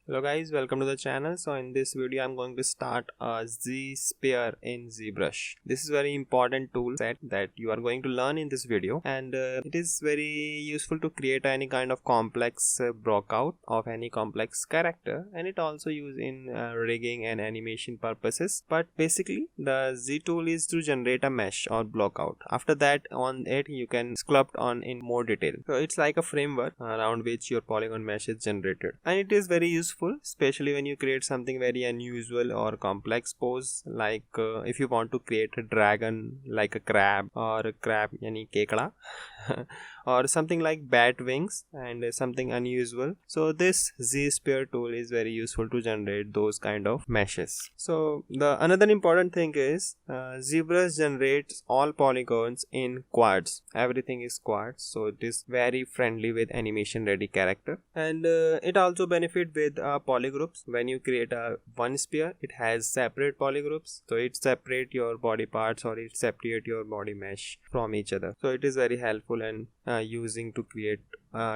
Hello guys, welcome to the channel. So in this video I'm going to start a Zsphere in ZBrush. This is very important tool set that you are going to learn in this video, and it is very useful to create any kind of complex blockout of any complex character, and it also used in rigging and animation purposes. But basically the Z tool is to generate a mesh or blockout. After that on it you can sculpt on in more detail. So it's like a framework around which your polygon mesh is generated, and it is very useful, especially when you create something very unusual or complex pose, like if you want to create a dragon like a crab, or a crab yani 𝐾𝐽 or something like bat wings and something unusual. So this Zsphere tool is very useful to generate those kind of meshes. So the another important thing is ZBrush generates all polygons in quads. Everything is quads, so it is very friendly with animation ready character, and it also benefit with polygroups. When you create a one sphere, it has separate polygroups, so it separate your body parts or it separate your body mesh from each other. So it is very helpful and using to create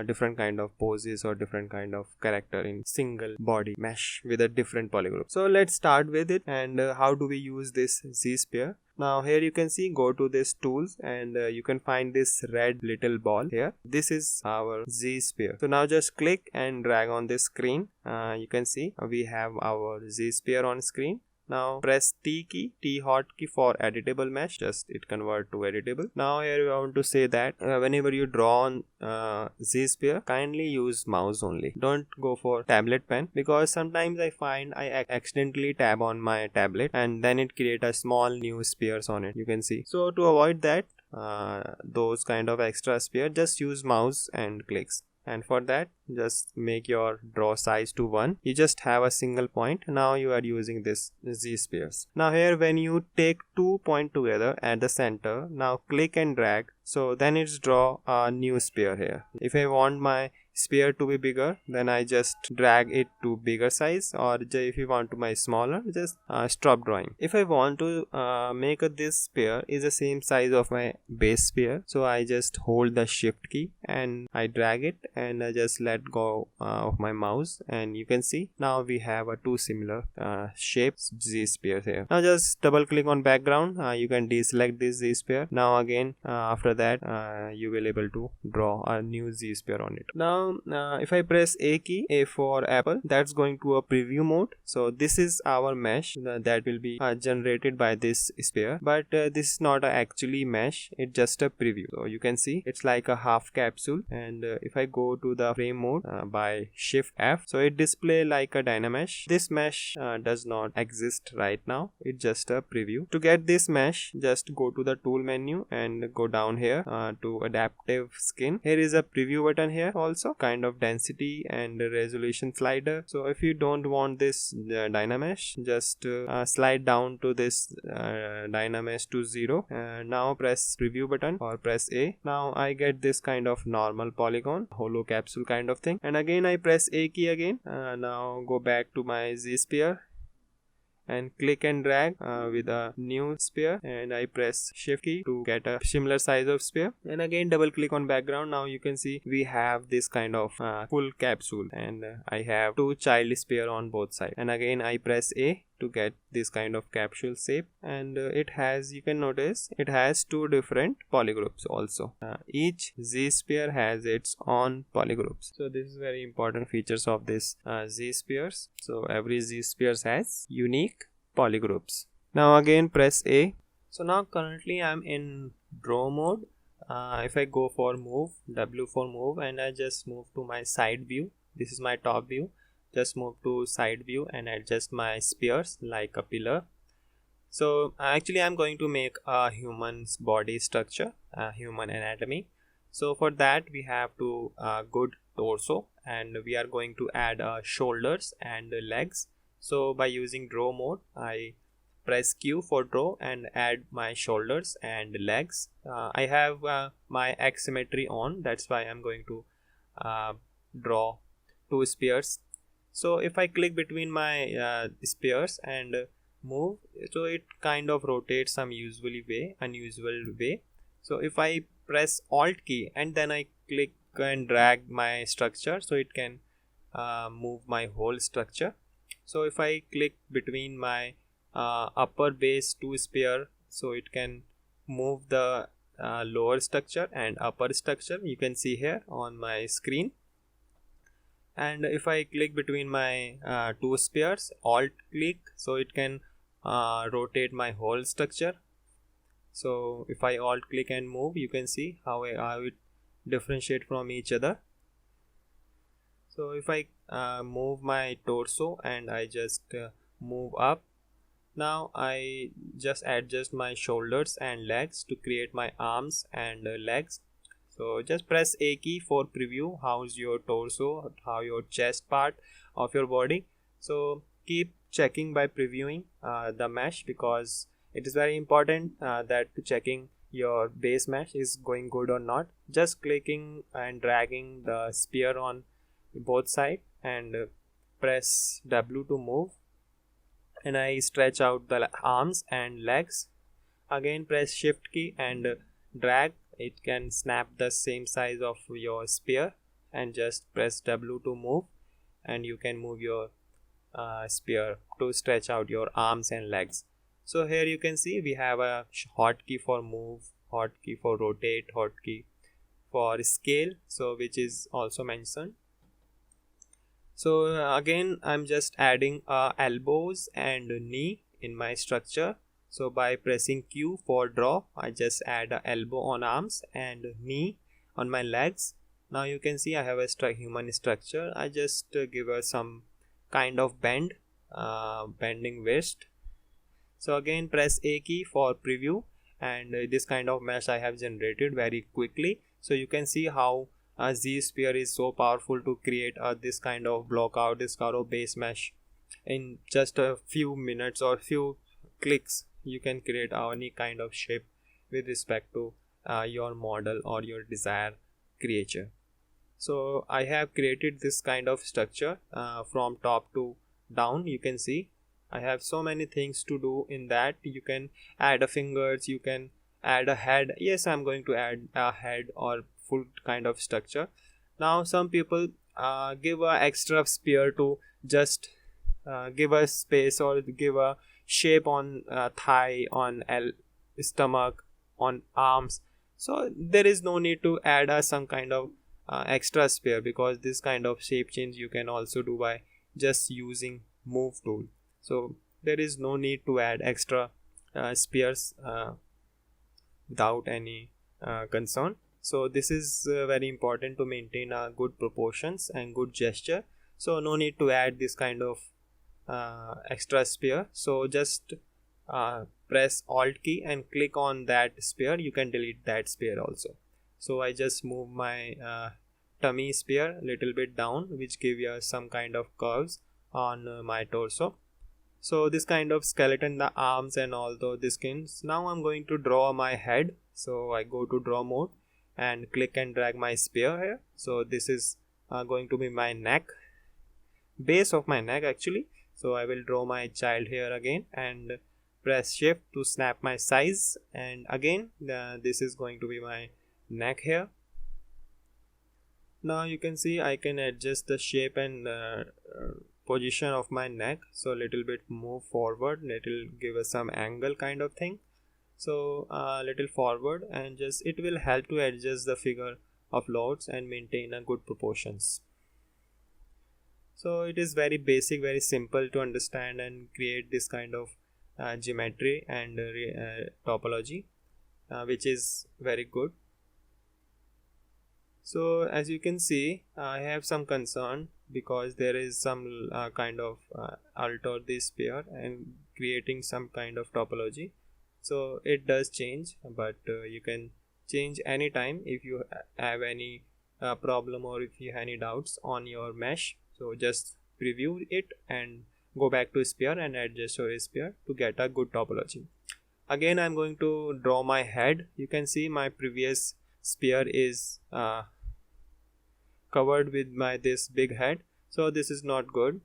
different kind of poses or different kind of character in single body mesh with a different polygroup. So let's start with it, and how do we use this Zsphere. Now here you can see, go to this tools, and you can find this red little ball here. This is our Zsphere. So now just click and drag on this screen. You can see we have our Zsphere on screen. Now press T key, T hotkey for editable mesh, just it convert to editable. Now here we want to say that whenever you draw on Zsphere, kindly use mouse only. Don't go for tablet pen, because sometimes I find I accidentally tab on my tablet and then it create a small new spheres on it, you can see. So to avoid that, those kind of extra sphere, just use mouse and clicks. And for that, just make your draw size to 1. You just have a single point. Now you are using this Z spheres. Now here when you take 2 points together at the center, now click and drag. So then it's draw a new sphere here. If I want my sphere to be bigger, then I just drag it to bigger size, or if you want to my smaller, just stop drawing. If I want to make this sphere is the same size of my base sphere, so I just hold the shift key and I drag it, and I just let go of my mouse, and you can see now we have two similar shapes Z spheres here. Now just double click on background. You can deselect this Z sphere. Now again after that you will able to draw a new Z sphere on it. Now if I press A key, A for Apple, that's going to a preview mode. So this is our mesh that will be generated by this sphere, but this is not actually mesh, it's just a preview. So you can see it's like a half capsule, and if I go to the frame mode by shift F, so it display like a dynamesh. This mesh does not exist right now, it's just a preview. To get this mesh, just go to the tool menu and go down here to adaptive skin. Here is a preview button here, also kind of density and resolution slider. So if you don't want this dynamesh, just slide down to this dynamesh to 0. Now press preview button or press A. Now I get this kind of normal polygon, hollow capsule kind of thing, and again I press A key again. Now go back to my Z sphere and click and drag with a new sphere, and I press shift key to get a similar size of sphere, and again double click on background. Now you can see we have this kind of full capsule, and I have two child sphere on both sides, and again I press A to get this kind of capsule shape, and it has, you can notice it has two different polygroups also. Each Z sphere has its own polygroups, so this is very important features of this Z spheres. So every Z spheres has unique polygroups. Now again press A. So now currently I'm in draw mode. If I go for move, W for move, and I just move to my side view. This is my top view. Just move to side view and adjust my spheres like a pillar. So actually I'm going to make a human's body structure, human anatomy. So for that we have to good torso, and we are going to add shoulders and legs. So by using draw mode, I press Q for draw and add my shoulders and legs. I have my X symmetry on, that's why I'm going to draw two spheres. So if I click between my spheres and move, so it kind of rotates some unusual way. So if I press Alt key and then I click and drag my structure, so it can move my whole structure. So if I click between my upper base to sphere, so it can move the lower structure and upper structure. You can see here on my screen. And if I click between my two spheres, alt click, so it can rotate my whole structure. So if I alt click and move, you can see how it differentiate from each other. So if I move my torso and I just move up, now I just adjust my shoulders and legs to create my arms and legs. So just press A key for preview how's your torso, how your chest part of your body. So keep checking by previewing the mesh, because it is very important that checking your base mesh is going good or not. Just clicking and dragging the sphere on both sides and press W to move, and I stretch out the arms and legs. Again press shift key and drag. It can snap the same size of your sphere, and just press W to move, and you can move your sphere to stretch out your arms and legs. So here you can see we have a hotkey for move, hotkey for rotate, hotkey for scale, so which is also mentioned. So again I'm just adding elbows and knee in my structure. So by pressing Q for draw, I just add an elbow on arms and knee on my legs. Now you can see I have a human structure. I just give her some kind of bend, bending wrist. So again press A key for preview, and this kind of mesh I have generated very quickly. So you can see how Zsphere is so powerful to create this kind of blockout, this kind of base mesh. In just a few minutes or few clicks, you can create any kind of shape with respect to your model or your desired creature. So I have created this kind of structure from top to down. You can see I have so many things to do in that. You can add a fingers, you can add a head. Yes, I'm going to add a head or full kind of structure. Now some people give a extra sphere to just give a space or give a shape on thigh, on stomach, on arms. So there is no need to add some kind of extra sphere, because this kind of shape change you can also do by just using move tool. So there is no need to add extra spheres without any concern. So this is very important to maintain good proportions and good gesture. So no need to add this kind of extra sphere. So just press alt key and click on that sphere. You can delete that sphere also. So I just move my tummy sphere a little bit down, which give you some kind of curves on my torso. So this kind of skeleton, the arms and all the skins. Now I'm going to draw my head. So I go to draw mode and click and drag my sphere here. So this is going to be my neck, base of my neck actually. So I will draw my child here again and press shift to snap my size, and again this is going to be my neck here. Now you can see I can adjust the shape and position of my neck. So little bit move forward, little give us some angle kind of thing. So little forward, and just it will help to adjust the figure of loads and maintain a good proportions. So it is very basic, very simple to understand and create this kind of geometry and topology, which is very good. So as you can see, I have some concern because there is some kind of alter this sphere and creating some kind of topology. So it does change, but you can change anytime if you have any problem or if you have any doubts on your mesh. So just preview it and go back to sphere and adjust your sphere to get a good topology. Again I'm going to draw my head. You can see my previous sphere is covered with this big head, so this is not good.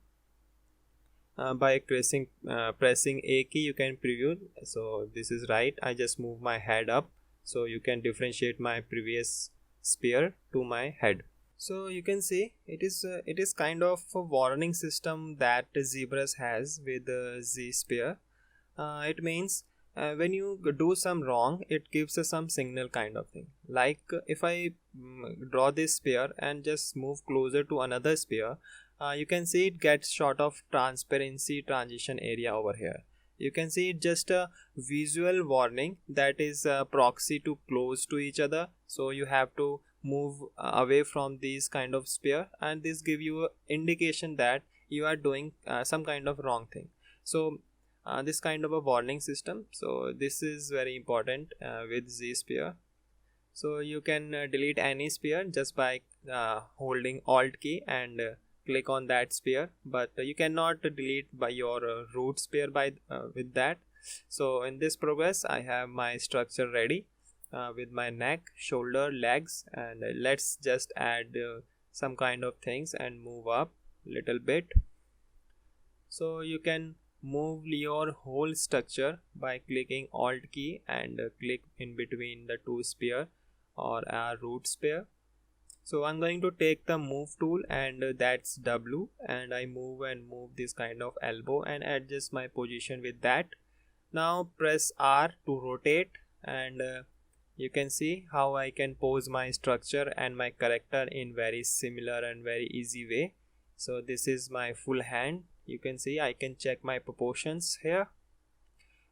By pressing A key you can preview. So this is right. I just move my head up, so you can differentiate my previous sphere to my head. So you can see it is kind of a warning system that ZBrush has with Zsphere. It means when you do some wrong, it gives us some signal kind of thing. Like if I draw this sphere and just move closer to another sphere, you can see it gets sort of transparency transition area over here. You can see it just a visual warning that is proxy to close to each other. So you have to move away from these kind of sphere, and this give you an indication that you are doing some kind of wrong thing. So this kind of a warning system, so this is very important with Zsphere. So you can delete any sphere just by holding Alt key and click on that sphere, but you cannot delete by your root sphere by with that. So in this progress I have my structure ready with my neck, shoulder, legs, and let's just add some kind of things and move up little bit. So you can move your whole structure by clicking Alt key and click in between the two sphere or a root sphere. So I'm going to take the move tool, and that's W, and I move this kind of elbow and adjust my position with that. Now press R to rotate, and you can see how I can pose my structure and my character in very similar and very easy way. So this is my full hand. You can see I can check my proportions here,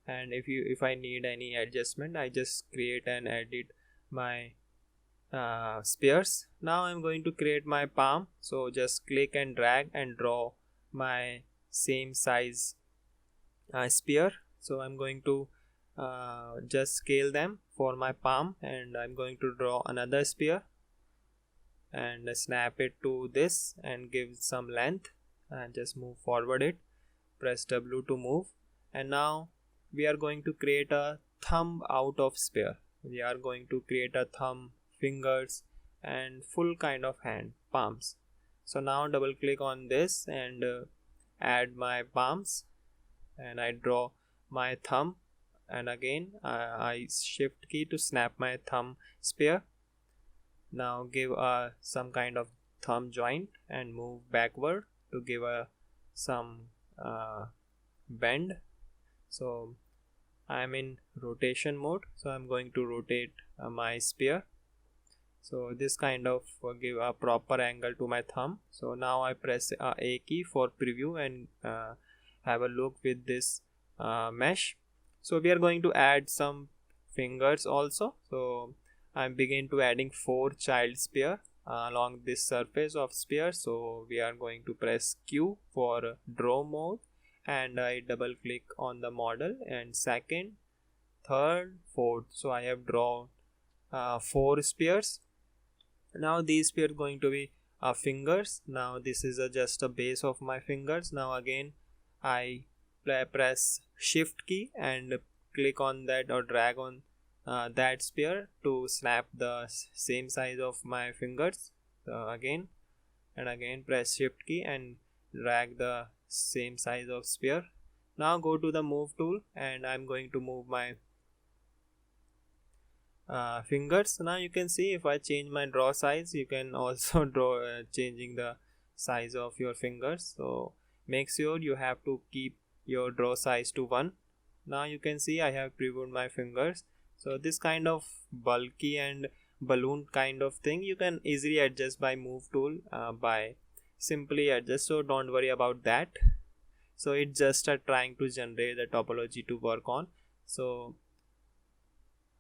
and if I need any adjustment, I just create and edit my spheres. Now I'm going to create my palm, so just click and drag and draw my same size sphere. So I'm going to just scale them for my palm, and I'm going to draw another sphere and snap it to this and give some length and just move forward it. Press W to move, and now we are going to create a thumb out of sphere. We are going to create a thumb, fingers, and full kind of hand, palms. So now double click on this and add my palms, and I draw my thumb, and again I shift key to snap my thumb sphere. Now give some kind of thumb joint and move backward to give some bend. So I'm in rotation mode, so I'm going to rotate my sphere. So this kind of give a proper angle to my thumb. So now I press A key for preview and have a look with this mesh. So we are going to add some fingers also. So I'm begin to adding 4 child sphere along this surface of sphere. So we are going to press Q for draw mode, and I double click on the model, and second, third, fourth. So I have drawn 4 spheres. Now these spheres going to be fingers. Now this is just a base of my fingers. Now again I press shift key and click on that or drag on that sphere to snap the same size of my fingers. So again and again press shift key and drag the same size of sphere. Now go to the move tool, and I'm going to move my fingers. Now you can see if I change my draw size, you can also draw changing the size of your fingers. So make sure you have to keep your draw size to 1. Now you can see I have previewed my fingers. So this kind of bulky and balloon kind of thing you can easily adjust by move tool by simply adjust, so don't worry about that. So it's just trying to generate the topology to work on. So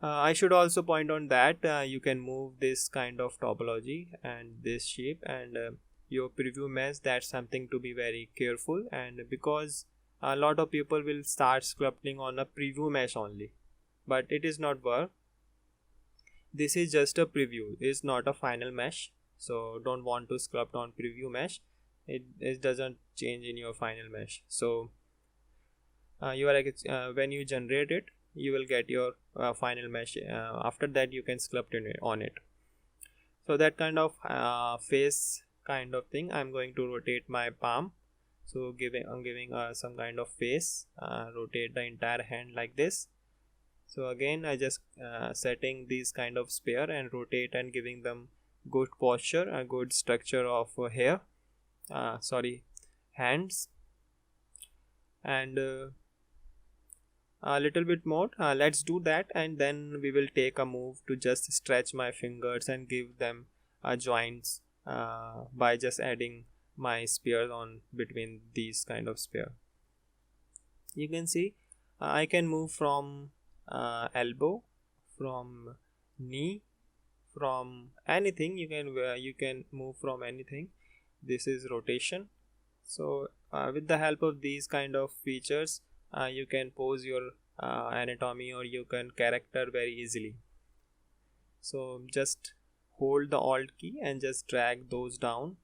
I should also point on that you can move this kind of topology and this shape and your preview mesh. That's something to be very careful, and because a lot of people will start sculpting on a preview mesh only, but it is not work. This is just a preview, it's not a final mesh. So don't want to sculpt on preview mesh. It doesn't change in your final mesh. So you are when you generate it, you will get your final mesh. After that you can sculpt on it. So that kind of face kind of thing, I'm going to rotate my palm. So I'm giving some kind of face, rotate the entire hand like this. So again I just setting these kind of sphere and rotate and giving them good posture, a good structure of hair, hands, and a little bit more. Let's do that, and then we will take a move to just stretch my fingers and give them joints by just adding my spear on between these kind of spear. You can see I can move from elbow, from knee, from anything. You can move from anything. This is rotation. So with the help of these kind of features, you can pose your anatomy or you can character very easily. So just hold the Alt key and just drag those down.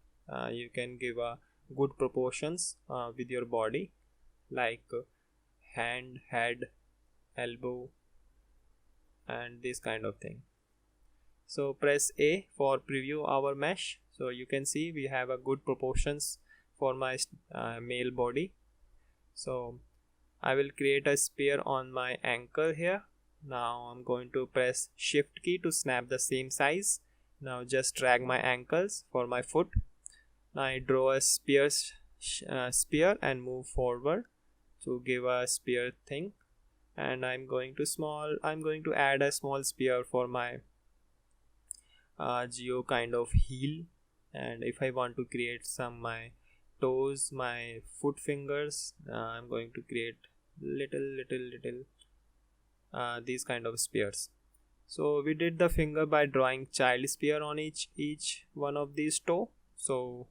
You can give a good proportions with your body, like hand, head, elbow, and this kind of thing. So press A for preview our mesh. So you can see we have a good proportions for my male body. So I will create a spear on my ankle here. Now I'm going to press shift key to snap the same size. Now just drag my ankles for my foot. Now I draw a spear and move forward to give a spear thing. And I'm going to add a small spear for my geo kind of heel. And if I want to create some my toes, my foot fingers, I'm going to create little these kind of spears. So we did the finger by drawing child spear on each one of these toe. So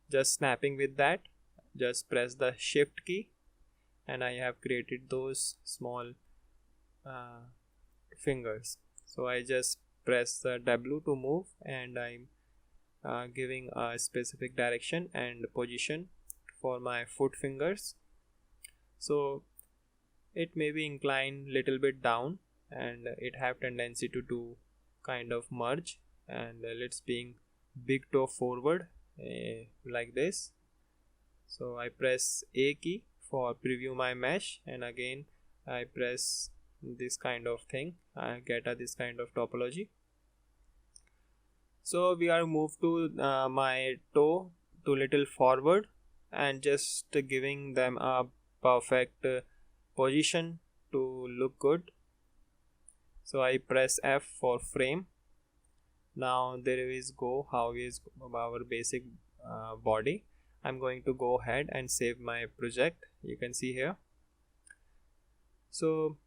just snapping with that, just press the shift key, and I have created those small fingers. So I just press the W to move, and I'm giving a specific direction and position for my foot fingers. So it may be inclined little bit down, and it have tendency to do kind of merge, and let's being big toe forward like this. So I press A key for preview my mesh, and again I press this kind of thing. I get this kind of topology. So we are moved to my toe to little forward and just giving them a perfect position to look good. So I press F for frame. Now there is go how is our basic body. I'm going to go ahead and save my project. You can see here. So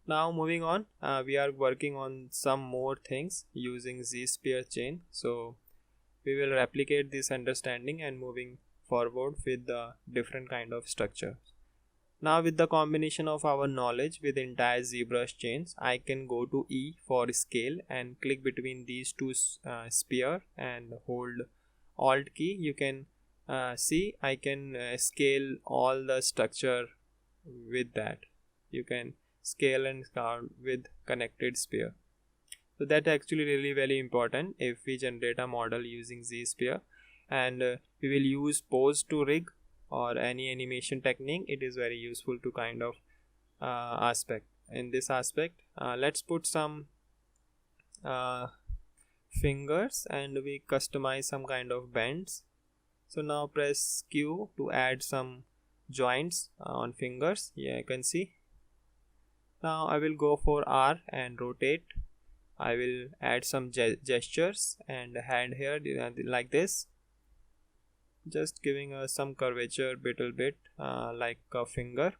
now moving on, we are working on some more things using Zsphere chain. So we will replicate this understanding and moving forward with the different kind of structure. Now with the combination of our knowledge with entire ZBrush chains, I can go to E for scale and click between these two sphere and hold Alt key. You can see I can scale all the structure with that. You can scale and count with connected sphere. So that actually really very important if we generate a model using Zsphere, and we will use pose to rig or any animation technique. It is very useful to kind of aspect. In this aspect, let's put some fingers and we customize some kind of bends. So now press Q to add some joints on fingers. Yeah, you can see. Now I will go for R and rotate. I will add some gestures and hand here like this, just giving us some curvature little bit like a finger.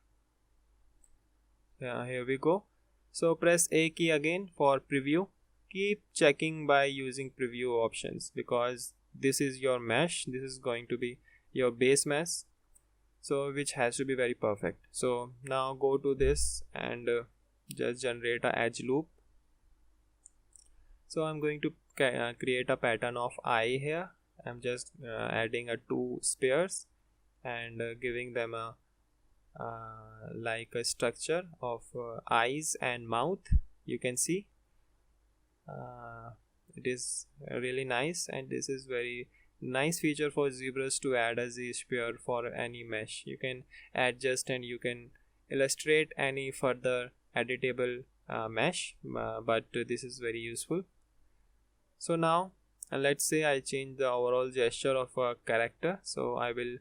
Here we go. So press A key again for preview. Keep checking by using preview options because this is your mesh. This is going to be your base mesh, so which has to be very perfect. So now go to this and just generate a edge loop. So I'm going to create a pattern of eye here. I'm just adding two spears and giving them a like a structure of eyes and mouth. You can see it is really nice, and this is very nice feature for ZBrush to add a Z-sphere for any mesh. You can adjust and you can illustrate any further editable mesh, but this is very useful. So now and let's say I change the overall gesture of a character. So I will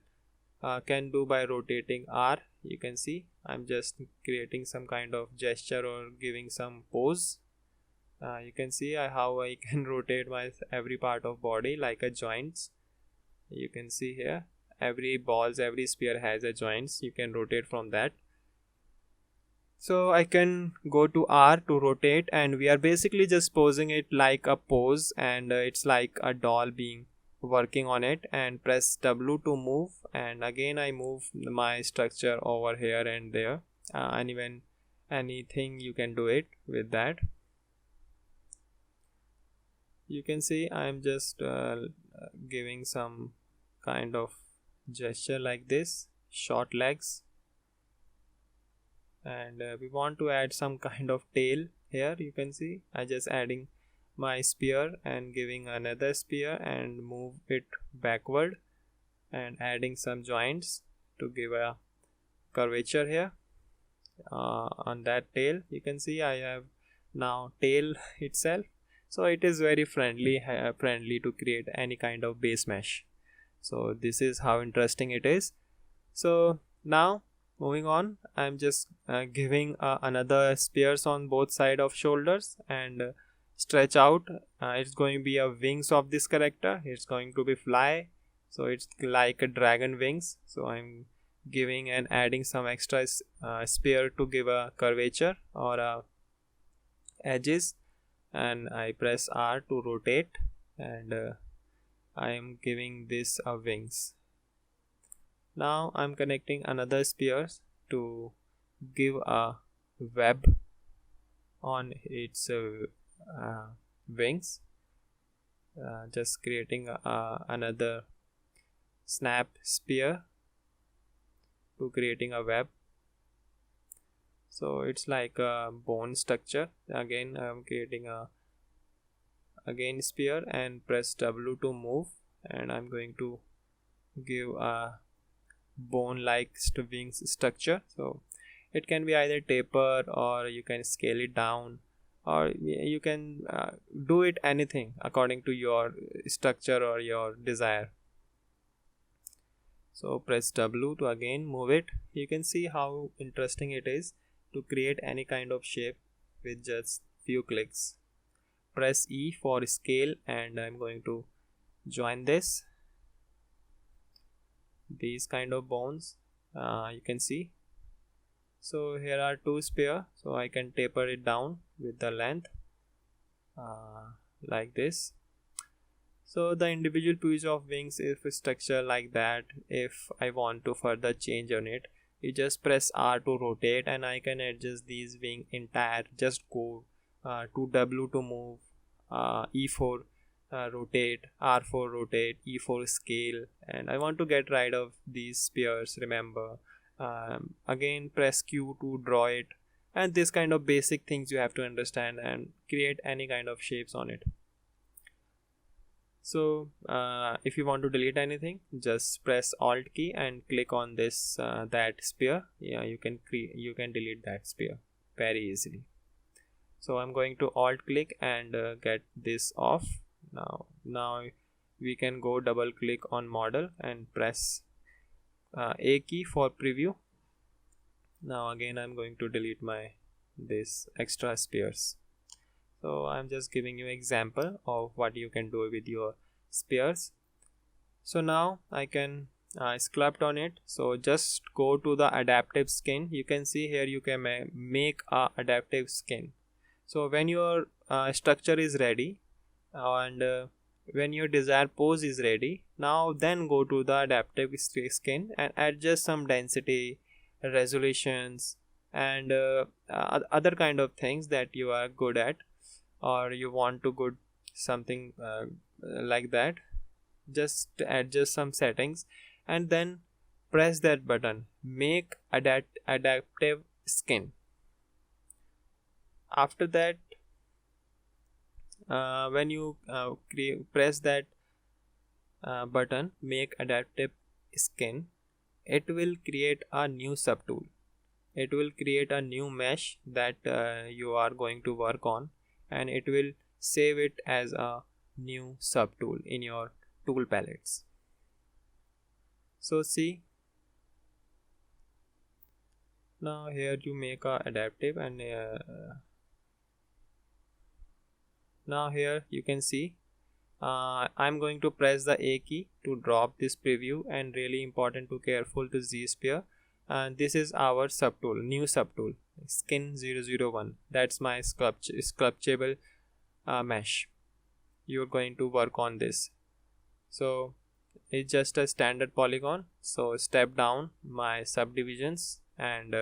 can do by rotating R. You can see I'm just creating some kind of gesture or giving some pose. You can see how I can rotate my every part of body like a joints. You can see here every sphere has a joints. You can rotate from that. So I can go to R to rotate, and we are basically just posing it like a pose, and it's like a doll being working on it, and press W to move, and again I move my structure over here and there, and even anything you can do it with that. You can see I'm just giving some kind of gesture like this, short legs, and we want to add some kind of tail here. You can see I just adding my sphere and giving another sphere and move it backward and adding some joints to give a curvature here on that tail. You can see I have now tail itself, so it is very friendly to create any kind of base mesh. So this is how interesting it is. So now moving on, I'm just giving another spheres on both side of shoulders and stretch out. It's going to be a wings of this character. It's going to be fly, so it's like a dragon wings. So I'm giving and adding some extra sphere to give a curvature or edges, and I press R to rotate, and I am giving this wings. Now I'm connecting another spheres to give a web on its wings, just creating another snap sphere to creating a web. So it's like a bone structure. Again I'm creating a sphere and press W to move, and I'm going to give a bone like wings structure. So it can be either taper, or you can scale it down, or you can do it anything according to your structure or your desire. So press W to again move it. You can see how interesting it is to create any kind of shape with just few clicks. Press E for scale, and I'm going to join these kind of bones. You can see, so here are two sphere, so I can taper it down with the length like this. So the individual piece of wings is structure like that. If I want to further change on it, you just press R to rotate, and I can adjust these wing entire. Just go to W to move, E4 rotate, R4 rotate, E4 scale, and I want to get rid of these spheres, remember. Again press Q to draw it, and this kind of basic things you have to understand and create any kind of shapes on it. So if you want to delete anything, just press Alt key and click on this that sphere. Yeah, you can delete that sphere very easily. So I'm going to Alt click and get this off. Now we can go double click on model and press A key for preview. Now again I'm going to delete this extra spheres. So I'm just giving you example of what you can do with your spheres. So now I can sculpt on it. So just go to the adaptive skin. You can see here you can make a adaptive skin. So when your structure is ready, and when your desired pose is ready, now then go to the adaptive skin and adjust some density, resolutions, and other kind of things that you are good at, or you want to good something like that. Just adjust some settings, and then press that button, make adaptive skin. After that, when you press that button, make adaptive skin, it will create a new subtool. It will create a new mesh that you are going to work on, and it will save it as a new subtool in your tool palettes. So see, now here you make a adaptive, and now here you can see I'm going to press the A key to drop this preview, and really important to careful to Zsphere. And this is our subtool, new subtool, skin 001. That's my sculptable mesh. You're going to work on this. So it's just a standard polygon. So step down my subdivisions, and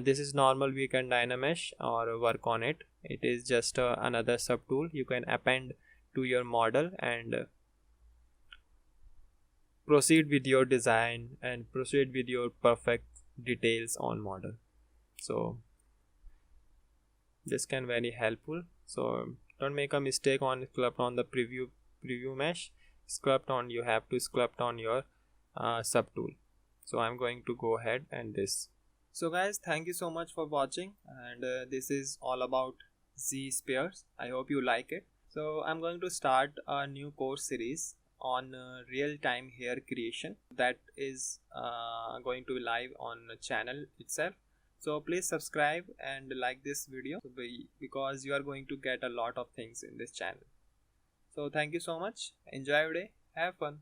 this is normal weekend dynamesh, or work on it. It is just another subtool you can append to your model and proceed with your design and proceed with your perfect details on model. So this can very helpful. So don't make a mistake on sculpt on the preview mesh. Sculpt on, you have to sculpt on your subtool. So I'm going to go ahead and this. So guys, thank you so much for watching, and this is all about Zspheres. I hope you like it. So I'm going to start a new course series on real-time hair creation that is going to be live on the channel itself. So please subscribe and like this video, because you are going to get a lot of things in this channel. So thank you so much. Enjoy your day. Have fun.